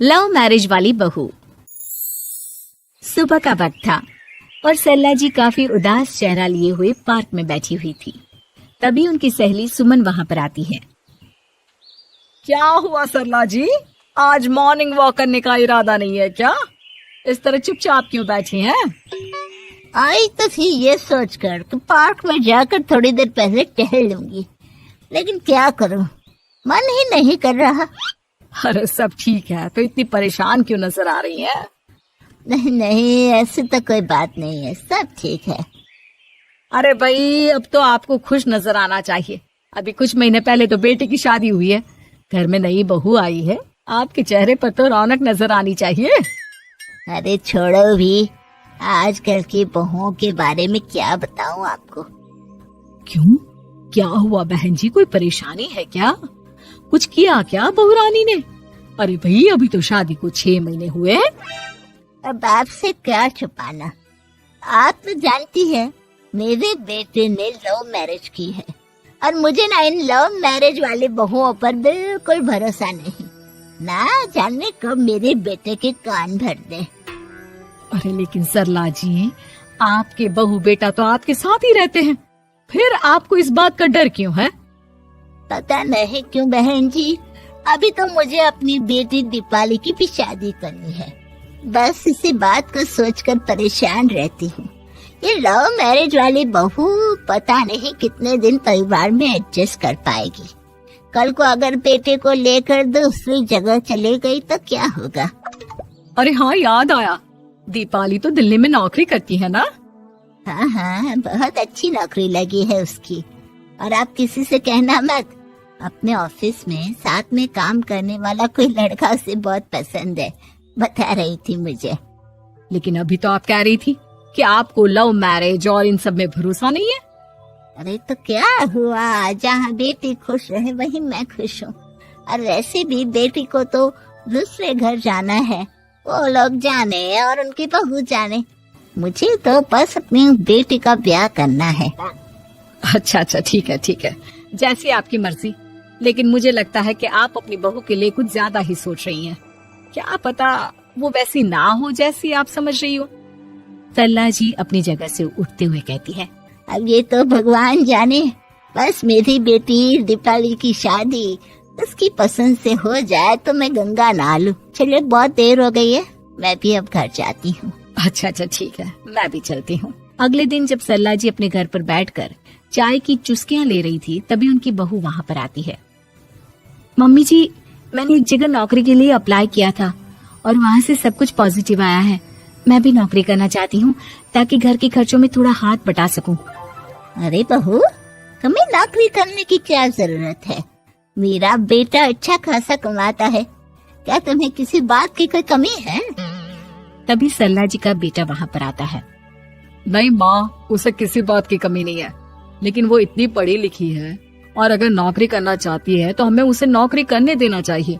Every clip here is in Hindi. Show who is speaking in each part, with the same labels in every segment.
Speaker 1: लव मैरिज वाली बहू। सुबह का वक्त था और सरला जी काफी उदास चेहरा लिए हुए पार्क में बैठी हुई थी। तभी उनकी सहेली सुमन वहां पर आती है।
Speaker 2: क्या हुआ सरला जी, आज मॉर्निंग वॉक करने का इरादा नहीं है क्या? इस तरह चुपचाप क्यों बैठी हैं?
Speaker 3: आई तो थी ये सोचकर कि पार्क में जाकर थोड़ी देर पहले टहल लूंगी, लेकिन क्या करूं, मन ही नहीं कर रहा।
Speaker 2: अरे सब ठीक है, तो इतनी परेशान क्यों नजर आ रही है?
Speaker 3: नहीं नहीं, ऐसी तो कोई बात नहीं है, सब ठीक है।
Speaker 2: अरे भाई, अब तो आपको खुश नजर आना चाहिए। अभी कुछ महीने पहले तो बेटे की शादी हुई है, घर में नई बहू आई है, आपके चेहरे पर तो रौनक नजर आनी चाहिए।
Speaker 3: अरे छोड़ो भी, आजकल की बहुओं के बारे में क्या बताऊं आपको।
Speaker 2: क्यों, क्या हुआ बहन जी, कोई परेशानी है क्या? कुछ किया क्या बहू रानी ने? अरे भाई, अभी तो शादी को 6 महीने हुए हैं।
Speaker 3: अब आपसे क्या छुपाना, आप तो जानती है मेरे बेटे ने लव मैरिज की है और मुझे ना इन लव मैरिज वाली बहुओं पर बिल्कुल भरोसा नहीं। ना जाने कब मेरे बेटे के कान भर दे।
Speaker 2: अरे लेकिन सरला जी, आपके बहू बेटा तो आपके साथ ही रहते हैं, फिर आपको इस बात का डर क्यों है?
Speaker 3: पता नहीं क्यों बहन जी, अभी तो मुझे अपनी बेटी दीपाली की भी शादी करनी है। बस इसी बात को सोचकर परेशान रहती हूँ। ये लव मैरिज वाली बहू पता नहीं कितने दिन परिवार में एडजस्ट कर पाएगी। कल को अगर बेटे को लेकर दूसरी जगह चले गई तो क्या होगा?
Speaker 2: अरे हाँ, याद आया, दीपाली तो दिल्ली में नौकरी करती है ना?
Speaker 3: हाँ हाँ, बहुत अच्छी नौकरी लगी है उसकी। और आप किसी से कहना मत, अपने ऑफिस में साथ में काम करने वाला कोई लड़का उसे बहुत पसंद है, बता रही थी मुझे।
Speaker 2: लेकिन अभी तो आप कह रही थी कि आपको लव मैरिज और इन सब में भरोसा नहीं है।
Speaker 3: अरे तो क्या हुआ, जहाँ बेटी खुश रहे वहीं मैं खुश हूँ। और वैसे भी बेटी को तो दूसरे घर जाना है, वो लोग जाने और उनकी बहू जाने, मुझे तो बस अपनी बेटी का ब्याह करना है।
Speaker 2: अच्छा अच्छा, ठीक है ठीक है, जैसी आपकी मर्जी। लेकिन मुझे लगता है कि आप अपनी बहू के लिए कुछ ज्यादा ही सोच रही हैं। क्या पता वो वैसी ना हो जैसी आप समझ रही हो।
Speaker 1: सरला जी अपनी जगह से उठते हुए कहती है,
Speaker 3: अब ये तो भगवान जाने, बस मेरी बेटी दीपाली की शादी उसकी पसंद से हो जाए तो मैं गंगा नहा लूं। चलिए बहुत देर हो गई है, मैं भी अब घर जाती हूँ।
Speaker 2: अच्छा अच्छा ठीक है, मैं भी चलती हूँ।
Speaker 1: अगले दिन जब सरला जी अपने घर पर बैठकर चाय की चुस्कियां ले रही थी, तभी उनकी बहू वहाँ पर आती है। मम्मी जी, मैंने एक जगह नौकरी के लिए अप्लाई किया था और वहाँ से सब कुछ पॉजिटिव आया है। मैं भी नौकरी करना चाहती हूँ ताकि घर के खर्चों में थोड़ा हाथ बटा सकूं।
Speaker 3: अरे बहू, तुम्हें नौकरी करने की क्या जरूरत है? मेरा बेटा अच्छा खासा कमाता है, क्या तुम्हें किसी बात की कोई कमी है?
Speaker 1: तभी सरला जी का बेटा वहाँ पर आता है।
Speaker 2: नहीं माँ, उसे किसी बात की कमी नहीं है, लेकिन वो इतनी पढ़ी लिखी है और अगर नौकरी करना चाहती है तो हमें उसे नौकरी करने देना चाहिए।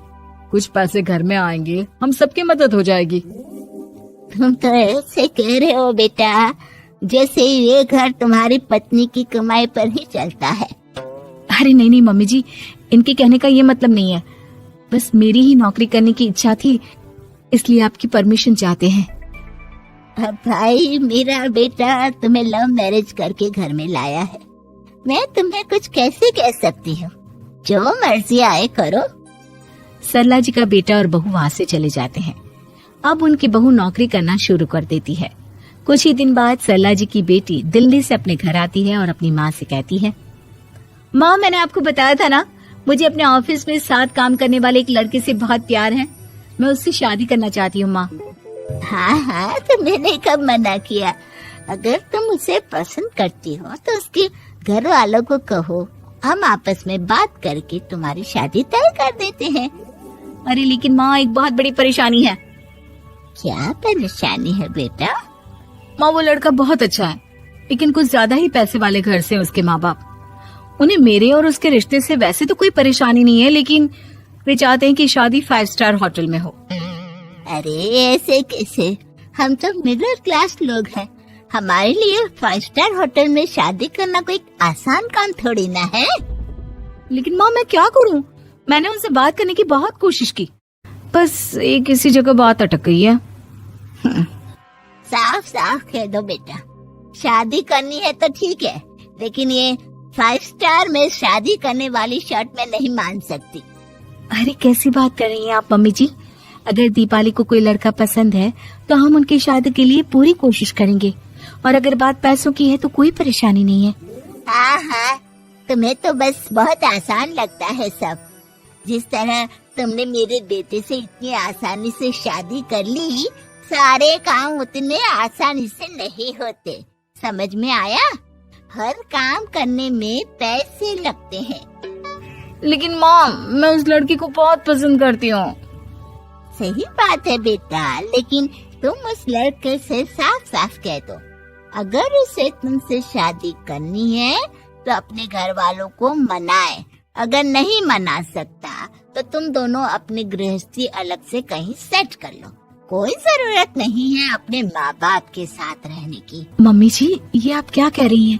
Speaker 2: कुछ पैसे घर में आएंगे, हम सबकी मदद हो जाएगी।
Speaker 3: तुम तो ऐसे कह रहे हो बेटा जैसे ये घर तुम्हारी पत्नी की कमाई पर ही चलता है।
Speaker 1: अरे नहीं नहीं मम्मी जी, इनके कहने का ये मतलब नहीं है, बस मेरी ही नौकरी करने की इच्छा थी, इसलिए आपकी परमिशन चाहते हैं।
Speaker 3: अब भाई, मेरा बेटा तुम्हें लव मैरिज करके घर में लाया है, मैं तुम्हें कुछ कैसे कह सकती हूँ? जो मर्जी आए करो।
Speaker 1: सरला जी का बेटा और बहू वहाँ से चले जाते हैं। अब उनकी बहू नौकरी करना शुरू कर देती है। कुछ ही दिन बाद सरला जी की बेटी दिल्ली से अपने घर आती है और अपनी माँ से कहती है, माँ, मैंने आपको बताया था ना, मुझे अपने ऑफिस में साथ काम करने वाले एक लड़के से बहुत प्यार है, मैं उससे शादी करना चाहती हूँ। माँ,
Speaker 3: हाँ हाँ, तो मैंने कब मना किया? अगर तुम उसे पसंद करती हो तो उसके घर वालों को कहो, हम आपस में बात करके तुम्हारी शादी तय कर देते हैं।
Speaker 1: अरे लेकिन माँ, एक बहुत बड़ी परेशानी है।
Speaker 3: क्या परेशानी है बेटा?
Speaker 1: माँ, वो लड़का बहुत अच्छा है, लेकिन कुछ ज्यादा ही पैसे वाले घर से उसके माँ बाप। उन्हें मेरे और उसके रिश्ते से वैसे तो कोई परेशानी नहीं है, लेकिन वे चाहते हैं कि शादी 5 स्टार होटल में हो।
Speaker 3: अरे ऐसे कैसे, हम तो मिडिल क्लास लोग हैं, हमारे लिए 5 स्टार होटल में शादी करना कोई आसान काम थोड़ी ना है।
Speaker 1: लेकिन माँ, मैं क्या करूँ? मैंने उनसे बात करने की बहुत कोशिश की,
Speaker 2: बस एक इसी जगह बात अटक गई है।
Speaker 3: साफ साफ कह दो बेटा, शादी करनी है तो ठीक है, लेकिन ये 5 स्टार में शादी करने वाली शर्त मैं नहीं मान सकती।
Speaker 1: अरे कैसी बात कर रही हैं आप मम्मी जी? अगर दीपाली को कोई लड़का पसंद है तो हम उनकी शादी के लिए पूरी कोशिश करेंगे, और अगर बात पैसों की है तो कोई परेशानी नहीं है।
Speaker 3: हाँ हाँ, तुम्हें तो बस बहुत आसान लगता है सब। जिस तरह तुमने मेरे बेटे से इतनी आसानी से शादी कर ली, सारे काम उतने आसानी से नहीं होते। समझ में आया? हर काम करने में पैसे लगते हैं।
Speaker 2: लेकिन माँ, मैं उस लड़की को बहुत पसंद करती हूँ।
Speaker 3: सही बात है बेटा, लेकिन तुम उस लड़के से साफ साफ कह दो, अगर उसे तुमसे शादी करनी है तो अपने घर वालों को मनाए। अगर नहीं मना सकता तो तुम दोनों अपनी गृहस्थी अलग से कहीं सेट कर लो। कोई जरूरत नहीं है अपने माँ बाप के साथ रहने की।
Speaker 1: मम्मी जी, ये आप क्या कह रही हैं?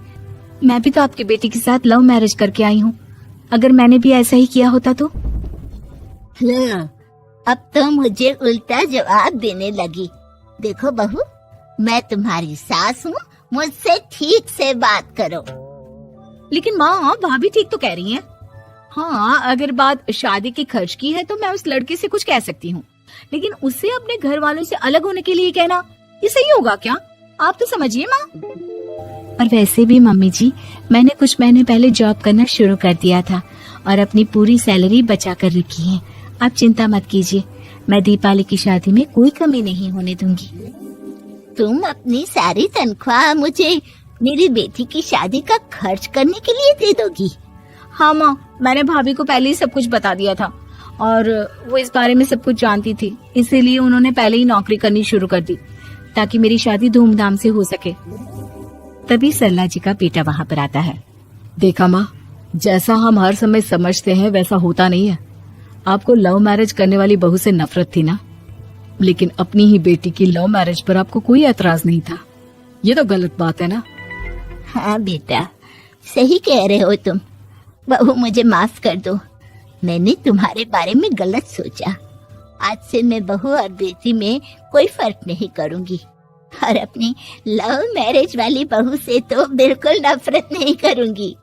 Speaker 1: मैं भी तो आपकी बेटी के साथ लव मैरिज करके आई हूँ। अगर मैंने भी ऐसा ही किया होता तो?
Speaker 3: लो, अब तो मुझे उल्टा जवाब देने लगी। देखो बहू, मैं तुम्हारी सास हूँ, मुझसे ठीक से बात करो।
Speaker 2: लेकिन माँ, भाभी ठीक तो कह रही हैं। हाँ, अगर बात शादी के खर्च की है तो मैं उस लड़के से कुछ कह सकती हूँ, लेकिन उससे अपने घर वालों से अलग होने के लिए कहना, ये सही होगा क्या? आप तो समझिए माँ।
Speaker 1: और वैसे भी मम्मी जी, मैंने कुछ महीने पहले जॉब करना शुरू कर दिया था और अपनी पूरी सैलरी बचा कर रखी है। आप चिंता मत कीजिए, मैं दीपाली की शादी में कोई कमी नहीं होने दूंगी।
Speaker 3: तुम अपनी सारी तनख्वाह मुझे मेरी बेटी की शादी का खर्च करने के लिए दे दोगी?
Speaker 2: हाँ माँ, मैंने भाभी को पहले ही सब कुछ बता दिया था और वो इस बारे में सब कुछ जानती थी, इसीलिए उन्होंने पहले ही नौकरी करनी शुरू कर दी ताकि मेरी शादी धूमधाम से हो सके।
Speaker 1: तभी सरला जी का बेटा वहाँ पर आता है।
Speaker 2: देखा माँ, जैसा हम हर समय समझते हैं वैसा होता नहीं है। आपको लव मैरिज करने वाली बहू से नफरत थी ना, लेकिन अपनी ही बेटी की लव मैरिज पर आपको कोई एतराज नहीं था। ये तो गलत बात है ना।
Speaker 3: हाँ बेटा, सही कह रहे हो तुम। बहू, मुझे माफ कर दो, मैंने तुम्हारे बारे में गलत सोचा। आज से मैं बहू और बेटी में कोई फर्क नहीं करूंगी, और अपनी लव मैरिज वाली बहू से तो बिल्कुल नफरत नहीं करूंगी।